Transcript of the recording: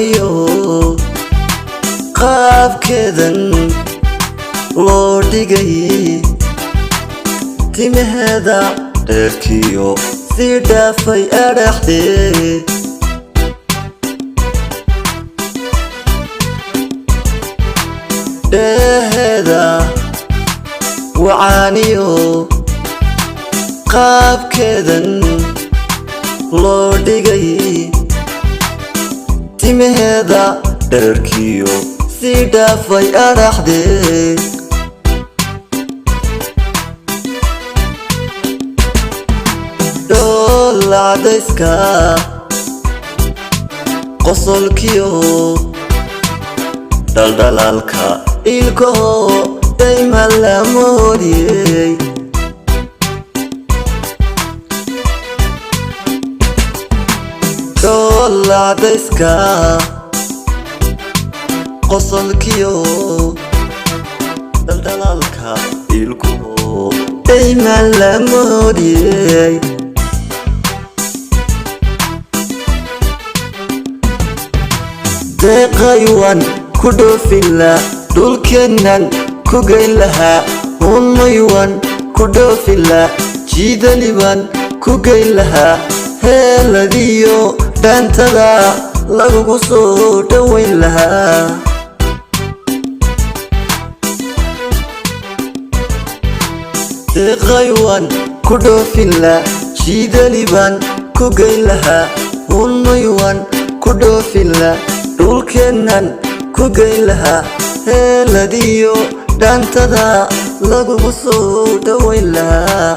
wacaaniyo qaabkeedan loo dhigay timaheeda dheerkiyo sii dhaafay adhaxdeed dheheeda wacaaniyo qaabkeedan loo dhigay timaheeda dheerkiyo sii dhaafay adhaxdeed dhoolla cadayska qosolkiyo dhaldhalaalka ilkaho dayma la moodiyey dhoolla cadayska qosolkiyo dhaldhalaalka ilkaho dayma la moodiyey deeqaywan ku dhoofila dhulkeennan ku geyn lahaa unmaywan ku dhoofila jiidaliban ku geyn lahaa heeladiyo dhaantada lagugu soo dhowayn lahaa deeqaywan ku dhoofila jiidaliban ku geyn lahaa unmaywan ku dhoofila dhulkeennan ku geyn lahaa heeladiyo dhaantada lagugu soo dhowayn lahaa